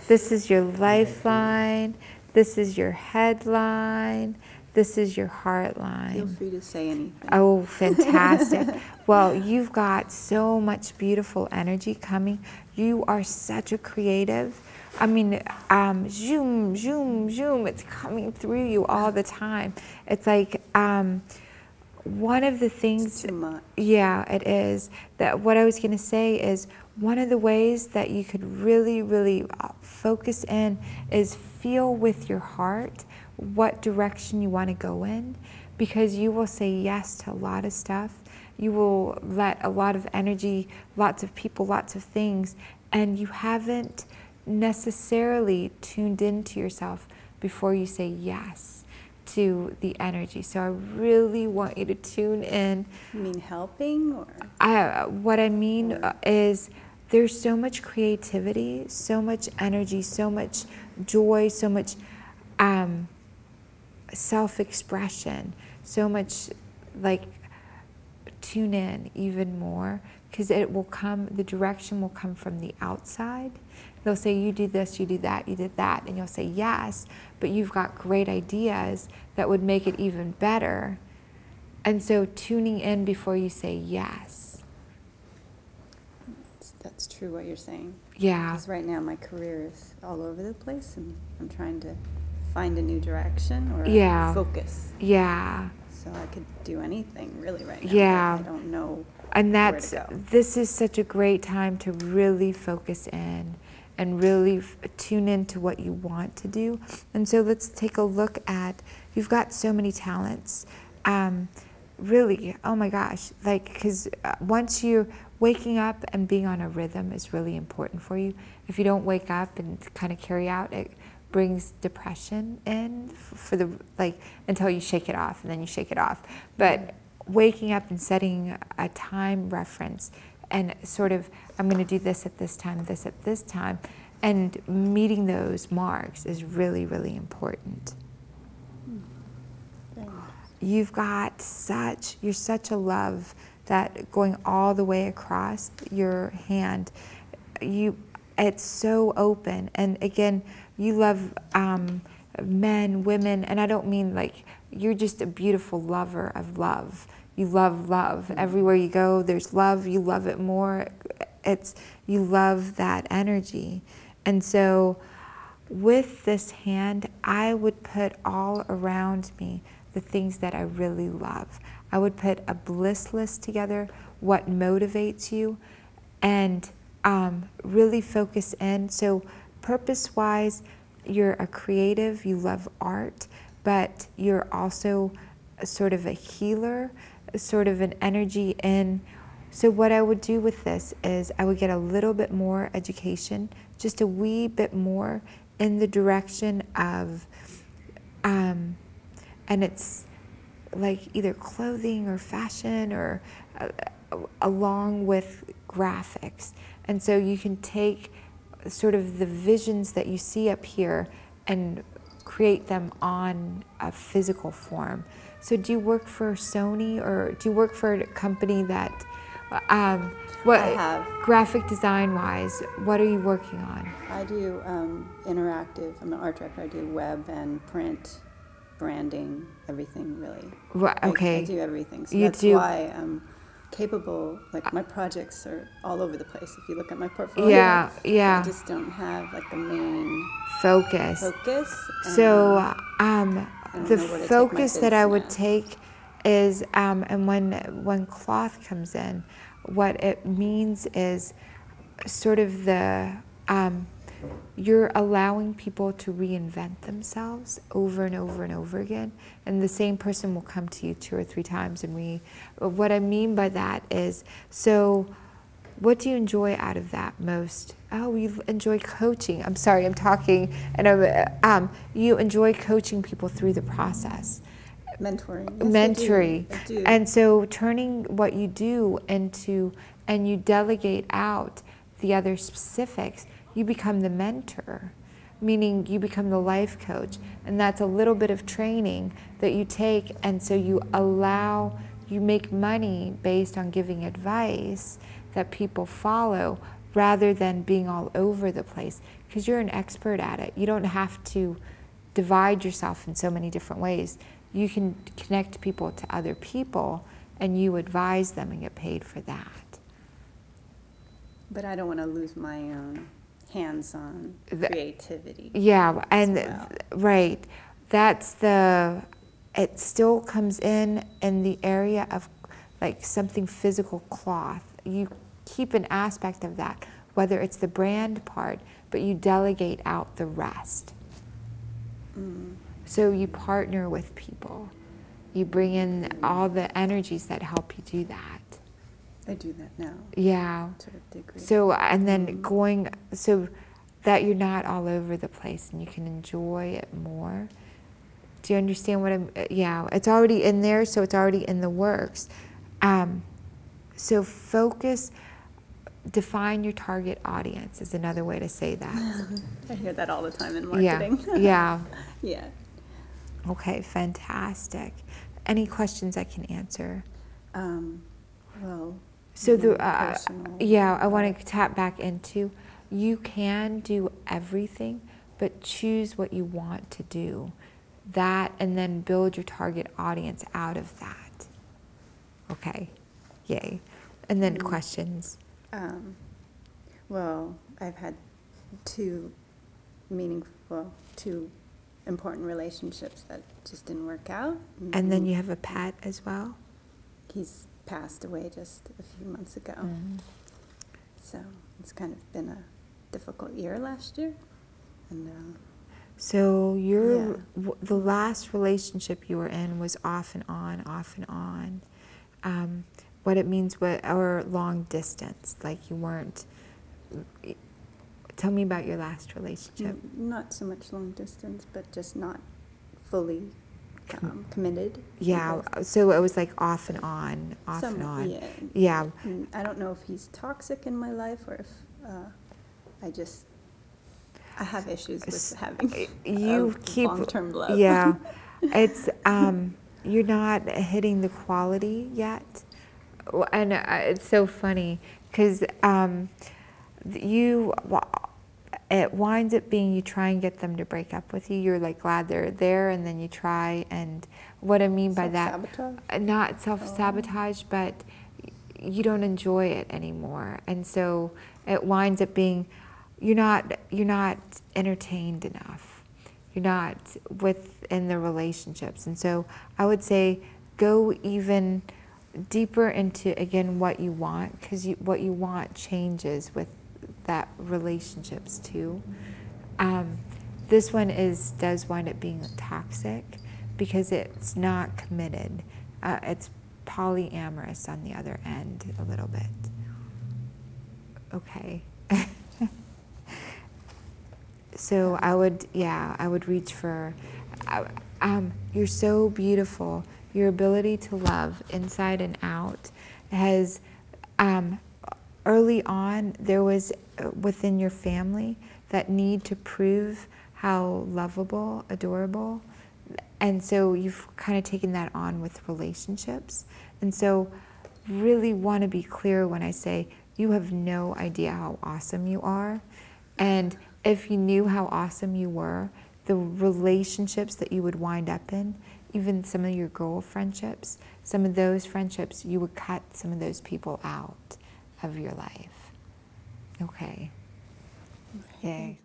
This is your lifeline. This is your headline. This is your heart line. Feel free to say anything. Oh, fantastic. Well, you've got so much beautiful energy coming. You are such a creative. I mean, zoom, zoom, zoom. It's coming through you all the time. It's like one of the things. It's too much. Yeah, it is. That what I was going to say is one of the ways that you could really, really focus in is feel with your heart what direction you want to go in, because you will say yes to a lot of stuff. You will let a lot of energy, lots of people, lots of things, and you haven't necessarily tuned into yourself before you say yes to the energy. So I really want you to tune in. You mean helping, or? What I mean is there's so much creativity, so much energy, so much joy, so much self-expression, so much like tune in even more, because it will come, the direction will come from the outside. They'll say, you do this, you do that, you did that, and you'll say yes, but you've got great ideas that would make it even better. And so tuning in before you say yes. That's true what you're saying. Yeah. Because right now my career is all over the place, and I'm trying to find a new direction or focus. Yeah. So I could do anything really right now. Yeah. I don't know. And where to go. this is such a great time to really focus in and really tune into what you want to do. And so let's take a look at, you've got so many talents. Really, oh my gosh, like, because once you're waking up and being on a rhythm is really important for you. If you don't wake up and kind of carry out, it brings depression in for the, like, until you shake it off, and then you shake it off. But waking up and setting a time reference and sort of, I'm going to do this at this time, this at this time, and meeting those marks is really, really important. You've got you're such a love that going all the way across your hand, it's so open. And again, you love men, women, and I don't mean like, you're just a beautiful lover of love. You love love. Everywhere you go, there's love. You love it more. You love that energy. And so with this hand, I would put all around me the things that I really love. I would put a bliss list together, what motivates you, and really focus in. So purpose-wise, you're a creative, you love art, but you're also sort of a healer, sort of an energy in. So what I would do with this is I would get a little bit more education, just a wee bit more in the direction of, and it's like either clothing or fashion or along with graphics. And so you can take sort of the visions that you see up here and create them on a physical form. So do you work for Sony, or do you work for a company that, what, I have. Graphic design wise, what are you working on? I do interactive, I'm an art director, I do web and print, branding, everything really. Right, okay. I do everything, so You that's do. why I'm capable, like my projects are all over the place. If you look at my portfolio, Yeah, yeah. I just don't have like a main Focus. So the focus that I would take is, and when cloth comes in, what it means is sort of the, you're allowing people to reinvent themselves over and over and over again, and the same person will come to you 2 or 3 times. And what I mean by that is, so what do you enjoy out of that most? Oh, you enjoy coaching. I'm sorry, I'm talking, and you enjoy coaching people through the process. Mentoring. Mentoring. I do. And so turning what you do into, and you delegate out the other specifics, you become the mentor, meaning you become the life coach. And that's a little bit of training that you take, and so you make money based on giving advice that people follow, rather than being all over the place, because you're an expert at it. You don't have to divide yourself in so many different ways. You can connect people to other people, and you advise them and get paid for that. But I don't want to lose my own hands-on creativity. Yeah, and well. Right. That's it still comes in the area of like something physical, cloth. You keep an aspect of that, whether it's the brand part, but you delegate out the rest. So you partner with people. You bring in all the energies that help you do that. I do that now. Yeah. To a degree. So, and then so that you're not all over the place and you can enjoy it more. Do you understand what yeah, it's already in there, so it's already in the works. So focus, define your target audience is another way to say that. I hear that all the time in marketing. Yeah. Yeah. Okay, fantastic. Any questions I can answer? Well, so personal, I want to tap back into, you can do everything, but choose what you want to do. That, and then build your target audience out of that. Okay, yay. And then questions. Well, I've had two important relationships that just didn't work out. And then you have a pet as well? He's passed away just a few months ago. So it's kind of been a difficult year last year. And so the last relationship you were in was off and on, off and on. What it means, or long distance, like you weren't. Tell me about your last relationship. Not so much long distance, but just not fully committed. Yeah, so it was like off and on, off and on. Yeah. I don't know if he's toxic in my life or if I have issues with having long-term love. Yeah, it's you're not hitting the quality yet, and it's so funny because it winds up being you try and get them to break up with you. You're like glad they're there, and then you try. And what I mean by that, not self-sabotage, but you don't enjoy it anymore, and so it winds up being you're not entertained enough. You're not within the relationships, and so I would say go even deeper into again what you want, because what you want changes with that relationships too. This one does wind up being toxic because it's not committed. It's polyamorous on the other end a little bit. Okay. So I would reach for, you're so beautiful. Your ability to love inside and out has, early on, there was within your family that need to prove how lovable, adorable. And so you've kind of taken that on with relationships. And so really want to be clear when I say you have no idea how awesome you are. And if you knew how awesome you were, the relationships that you would wind up in, even some of your girl friendships, some of those friendships, you would cut some of those people out of your life. Okay. Yay.